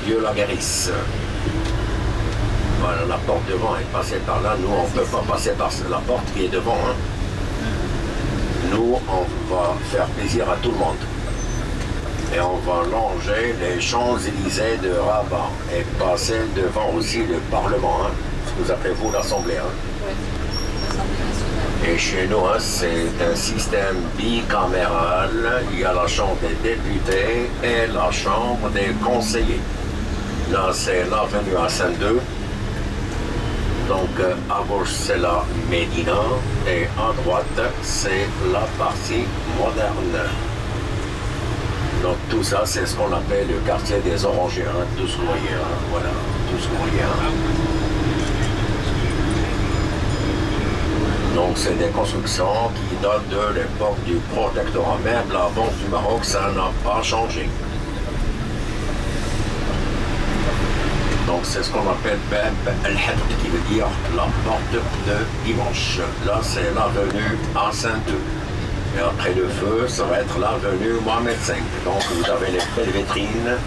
Dieu la guérisse. Voilà, la porte devant est passée par là. Nous, on ne peut pas passer par la porte qui est devant. Hein. Nous, on va faire plaisir à tout le monde. Et on va longer les Champs-Élysées de Rabat et passer devant aussi le Parlement, hein, ce que vous appelez vous l'Assemblée. Hein. Oui, l'Assemblée nationale. Et chez nous, hein, c'est un système bicaméral. Il y a la Chambre des députés et la Chambre des conseillers. Là, c'est l'avenue Hassan II. Donc, à gauche, c'est la Médina et à droite, c'est la partie moderne. Donc tout ça, c'est ce qu'on appelle le quartier des Orangers, hein, tout ce que vous voyez, hein, voilà, tout ce que vous voyez. Hein. Donc c'est des constructions qui datent de l'époque du protectorat. Même la banque du Maroc, ça n'a pas changé. Donc c'est ce qu'on appelle Bab el-Hadr, qui veut dire la porte de dimanche. Là, c'est l'avenue Hassan II. Et après le feu, ça va être l'avenue Mohamed V. Donc vous avez les belles vitrines.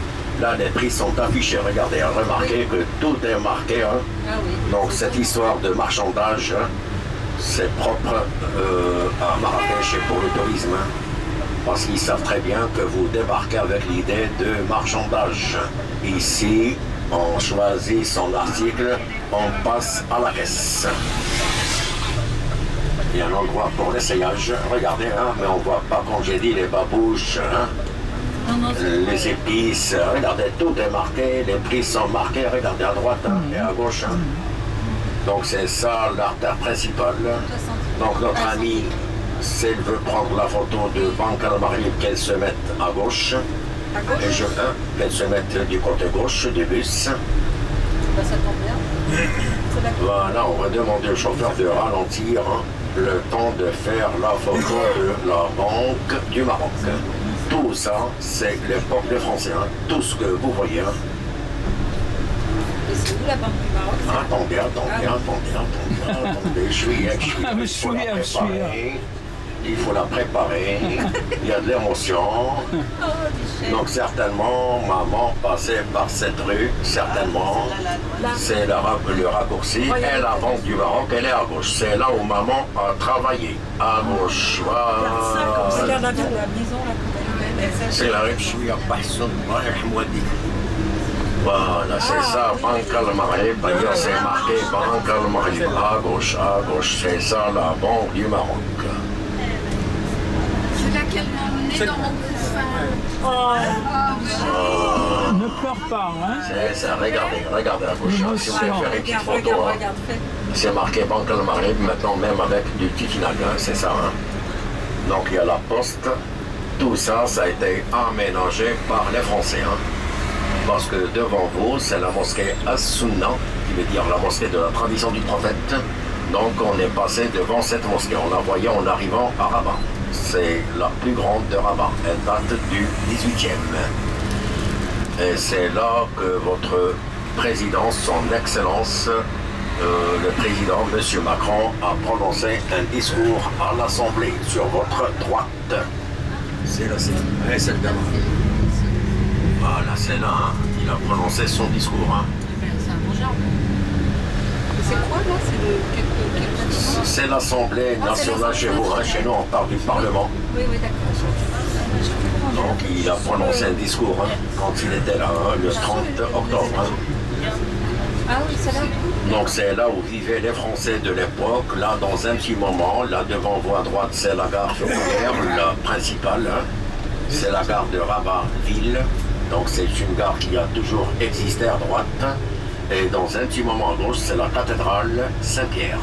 Là, les prix sont affichés. Regardez, remarquez que tout est marqué. Hein. Ah oui. Donc cette histoire de marchandage, hein, c'est propre à Marrakech et pour le tourisme. Hein, parce qu'ils savent très bien que vous débarquez avec l'idée de marchandage. Ici, on choisit son article, on passe à la caisse. Il y a un endroit pour l'essayage, regardez, hein, mais on ne voit pas, comme j'ai dit, les babouches, hein, les épices, regardez, tout est marqué, les prix sont marqués, regardez à droite hein, et à gauche. Hein. Donc c'est ça l'artère principale. Donc notre amie, si elle veut prendre la photo de Banque al-Maghrib, qu'elle se mette à gauche, et je veux qu'elle se mette du côté gauche du bus. Ça tombe bien. Voilà, on va demander au chauffeur de ralentir. Hein, le temps de faire la photo de la Banque du Maroc. Tout ça, c'est l'époque des Français. Hein. Tout ce que vous voyez. Hein. Et c'est où la Banque du Maroc? Attendez. Je suis. Il faut la préparer. Il y a de l'émotion. Donc certainement, maman passait par cette rue. Certainement, c'est le raccourci. Et la Banque du Maroc, elle est à gauche. C'est là où maman a travaillé. À gauche. Voilà. Regarde la maison là. C'est la rue de Chouia Basson. Voilà, c'est ça, Banque al-Maghrib. D'ailleurs, c'est marqué Banque al-Maghrib. À gauche, c'est ça la Banque du Maroc. C'est là qu'elle m'a emmené dans mon couffin. Ne pleure pas, hein. C'est ça, regardez à gauche. Hein, si vous voulez faire une petite photo, Regarde, fais. c'est marqué Banque al-Maghrib, maintenant même avec du tifinag, hein, c'est ça. Hein. Donc il y a la poste. Tout ça, ça a été aménagé par les Français. Hein. Parce que devant vous, c'est la mosquée As-Sunna, qui veut dire la mosquée de la tradition du prophète. Donc on est passé devant cette mosquée, on la voyait en arrivant à Rabat. C'est la plus grande de Rabat, elle date du 18e. Et c'est là que votre président, son excellence, le président, M. Macron, a prononcé un discours à l'Assemblée sur votre droite. C'est là, c'est le gamin. Voilà, c'est là, hein. Il a prononcé son discours. Hein. C'est un beau genre. C'est quoi là? C'est le. C'est l'Assemblée nationale chez vous. Hein. Chez nous, on parle du Parlement. Oui, d'accord. Donc, il a prononcé un discours hein, quand il était là, hein, le 30 octobre. Hein. Ah oui, c'est là. Donc, c'est là où vivaient les Français de l'époque. Là, dans un petit moment, là devant vous à droite, c'est la gare ferroviaire, la principale. Hein. C'est la gare de Rabat-Ville. Donc c'est une gare qui a toujours existé à droite. Et dans un petit moment à gauche, c'est la cathédrale Saint-Pierre.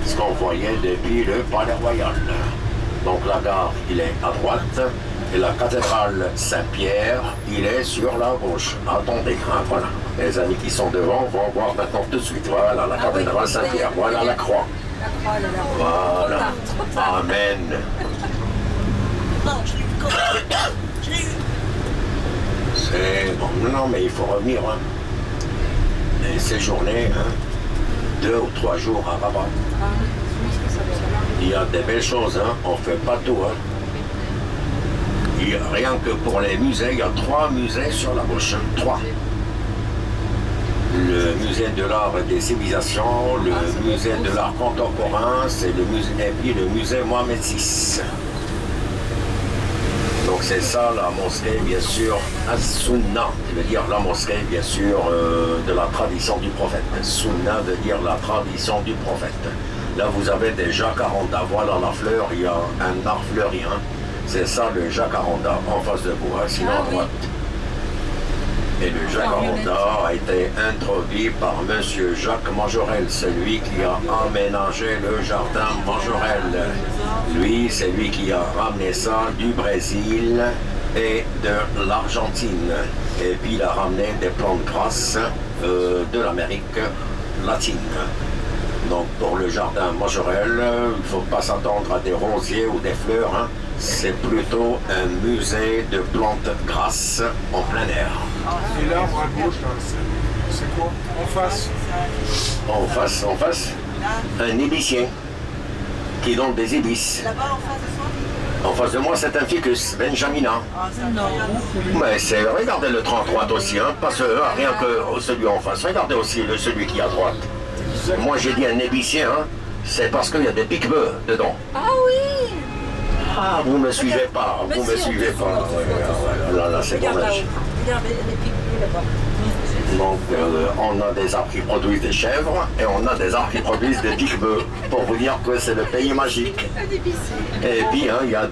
Ce qu'on voyait depuis le Palais Royal. Donc la gare, il est à droite. Et la cathédrale Saint-Pierre, il est sur la gauche. Attendez, hein, voilà. Les amis qui sont devant vont voir maintenant tout de suite. Voilà la cathédrale Saint-Pierre. Voilà la croix. La croix, elle est là. Voilà. Amen. C'est bon, non, mais il faut revenir. Hein. Et séjourner 2 ou 3 jours à Rabat. Il y a des belles choses, hein. On ne fait pas tout. Hein. Rien que pour les musées, il y a 3 musées sur la gauche. 3. Le musée de l'art et des civilisations, le musée de l'art contemporain, c'est le musée, et puis le musée Mohamed VI. Donc c'est ça la mosquée, bien sûr, As-Sunna, qui veut dire la mosquée, bien sûr, de la tradition du prophète. Sunna veut dire la tradition du prophète. Là, vous avez des jacarandas. Voilà la fleur, il y a un arbre fleuri. Hein. C'est ça le jacaranda en face de vous, hein, sinon à droite. Et le jacaranda a été introduit par M. Jacques Majorelle, celui qui a aménagé le jardin Majorelle. Lui, c'est lui qui a ramené ça du Brésil et de l'Argentine. Et puis il a ramené des plantes grasses de l'Amérique latine. Donc pour le jardin Majorelle, il ne faut pas s'attendre à des rosiers ou des fleurs. Hein. C'est plutôt un musée de plantes grasses en plein air. Et l'arbre à gauche, là, c'est quoi? En face, un ébicien qui donne des ébices. Là-bas, en face de soi? En face de moi, c'est un ficus, Benjamina. Non. Mais regardez le 33 aussi, hein, pas rien que celui en face. Regardez aussi celui qui est à droite. Moi, j'ai dit un ébicien, hein, c'est parce qu'il y a des pique-bœufs dedans. Ah oui! Ah, vous me suivez pas, vous me suivez pas. Là, c'est dommage. Regarde les pique-bœufs là-bas. Donc, on a des arbres qui produisent des chèvres et on a des arbres qui produisent des pique-bœufs pour vous dire que c'est le pays magique. Et puis, hein, il y a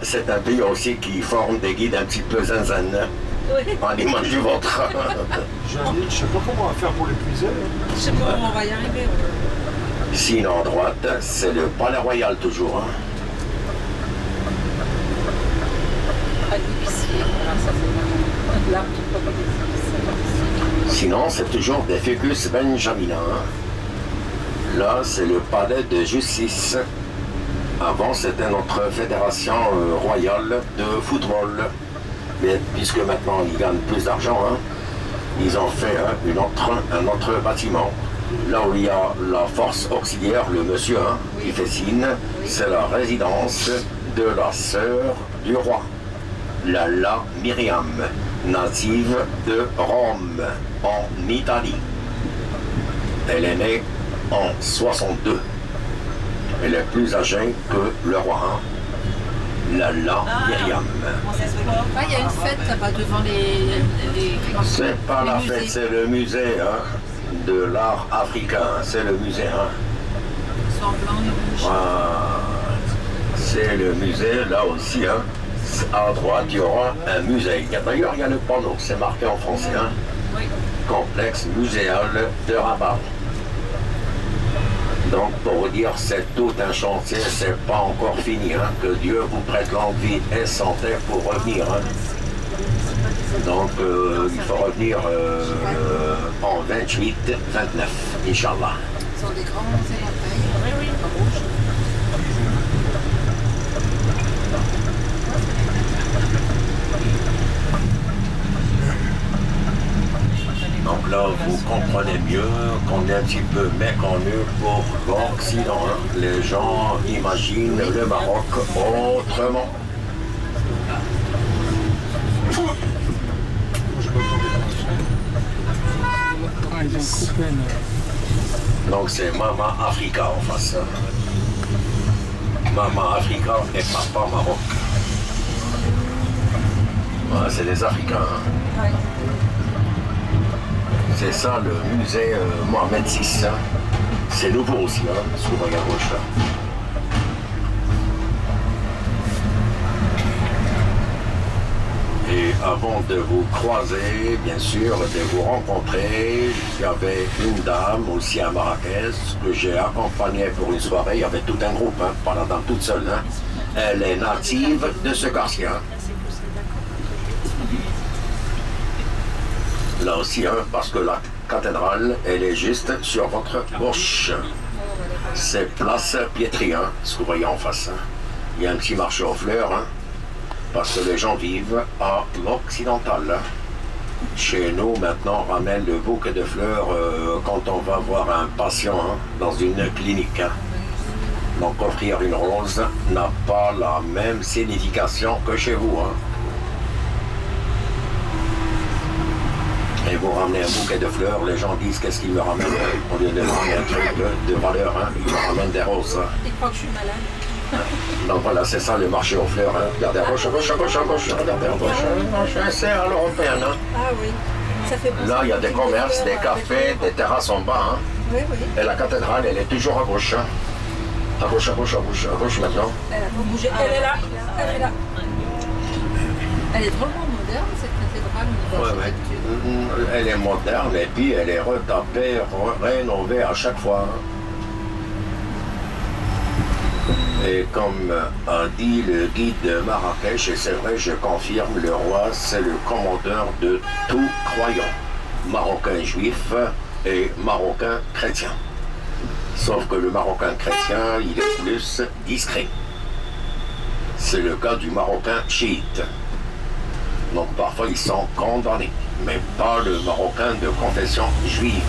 c'est un pays aussi qui forme des guides un petit peu zinzin, à l'image du vôtre. Janine, je sais pas comment on va faire pour l'épuiser. Je sais pas comment on va y arriver. Sinon, à droite, c'est le Palais Royal toujours. Hein. À l'épicier, voilà, ça c'est l'arbre qui produit des épices. Sinon, c'est toujours des ficus Benjamina. Hein. Là, c'est le palais de justice. Avant, c'était notre fédération royale de football. Mais puisque maintenant, ils gagnent plus d'argent, hein, ils ont fait un autre bâtiment. Là où il y a la force auxiliaire, le monsieur hein, qui fait signe, c'est la résidence de la sœur du roi, Lalla Myriam, native de Rome, en Italie. Elle est née en 62. Elle est plus âgée que le roi, hein. Lalla Myriam. Il y a une fête là-bas devant les C'est pas la fête, c'est le musée hein, de l'art africain. C'est le musée. Hein. Sans blanc et rouge. C'est le musée, là aussi. Hein. À droite, il y aura un musée. D'ailleurs, il y a le panneau, c'est marqué en français. Hein. Oui. Complexe muséal de Rabat. Donc, pour vous dire, c'est tout un chantier, c'est pas encore fini. Hein. Que Dieu vous prête longue vie et santé pour revenir. Hein. Donc, il faut revenir en 28, 29, Inch'Allah. Ils ont des grands éventails. Oui, rouge. Donc là, vous comprenez mieux qu'on est un petit peu méconnu pour l'Occident. Hein. Les gens imaginent le Maroc autrement. Ah, ils ont coupé. Donc c'est Mama Africa en face. Mama Africa et Papa Maroc. Voilà, c'est les Africains. Hein. Ouais. C'est ça le musée Mohamed VI. Hein. C'est nouveau aussi, hein, ce qu'on regarde à gauche là. Et avant de vous croiser, bien sûr, de vous rencontrer, il y avait une dame aussi à Marrakech que j'ai accompagnée pour une soirée. Il y avait tout un groupe, hein, pas la dame toute seule. Hein. Elle est native de ce quartier. Hein. Là aussi, hein, parce que la cathédrale, elle est juste sur votre gauche. C'est place Pietri, hein, ce que vous voyez en face. Hein. Il y a un petit marché aux fleurs, hein, parce que les gens vivent à l'occidental. Hein. Chez nous, maintenant, on ramène le bouquet de fleurs quand on va voir un patient hein, dans une clinique. Hein. Donc offrir une rose n'a pas la même signification que chez vous. Hein. et vous ramenez un bouquet de fleurs, les gens disent qu'est-ce qu'ils me ramènent. Au lieu de me ramener un truc de valeur, hein, ils me ramènent des roses. Hein. Ils croient que je suis malade. Donc voilà, c'est ça le marché aux fleurs. Hein. Regardez à gauche, à gauche, à gauche, à gauche, regardez à gauche, à gauche, c'est à l'européenne. Hein. Ah oui, ça fait penser Là, il y a à des une commerces, des fleur cafés, des terrasses en bas. Hein. Oui, oui. Et la cathédrale, elle est toujours à gauche. Hein. À gauche, à gauche, à gauche, à gauche maintenant. Elle a pas bougé. Elle est là. Elle est là. Elle est drôlement moderne, cette cathédrale. au niveau Ouais, ouais. architecture. Elle est moderne et puis elle est retapée, rénovée à chaque fois. Et comme a dit le guide de Marrakech, et c'est vrai, je confirme, le roi, c'est le commandeur de tout croyant, marocain juif et marocain chrétien. Sauf que le marocain chrétien, il est plus discret. C'est le cas du marocain chiite. Donc parfois ils sont condamnés, mais pas le marocain de confession juive.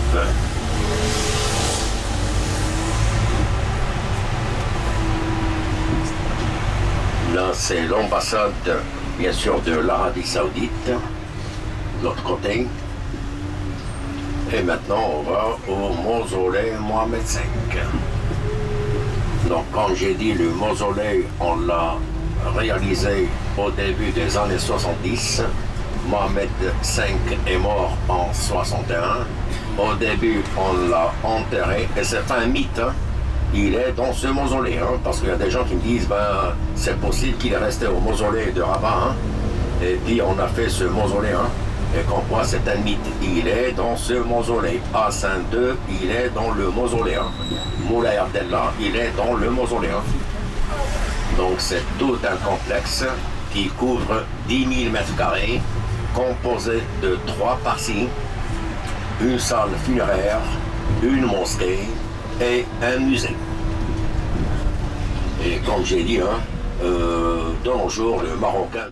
Là c'est l'ambassade, bien sûr, de l'Arabie Saoudite, de l'autre côté. Et maintenant on va au mausolée Mohamed V. Donc comme j'ai dit, le mausolée, on l'a réalisé au début des années 70. Mohamed V est mort en 61. Au début, on l'a enterré, et c'est pas un mythe, hein. Il est dans ce mausolée, hein, parce qu'il y a des gens qui me disent, ben, c'est possible qu'il est resté au mausolée de Rabat, hein, et puis on a fait ce mausolée, hein, et qu'on voit, c'est un mythe. Il est dans ce mausolée. Hassan II, il est dans le mausolée, hein. Moulay Abdellah, il est dans le mausolée, hein. Donc c'est tout un complexe qui couvre 10 000 mètres carrés, composé de 3 parties, une salle funéraire, une mosquée et un musée. Et comme j'ai dit, hein, de nos jours, le Marocain...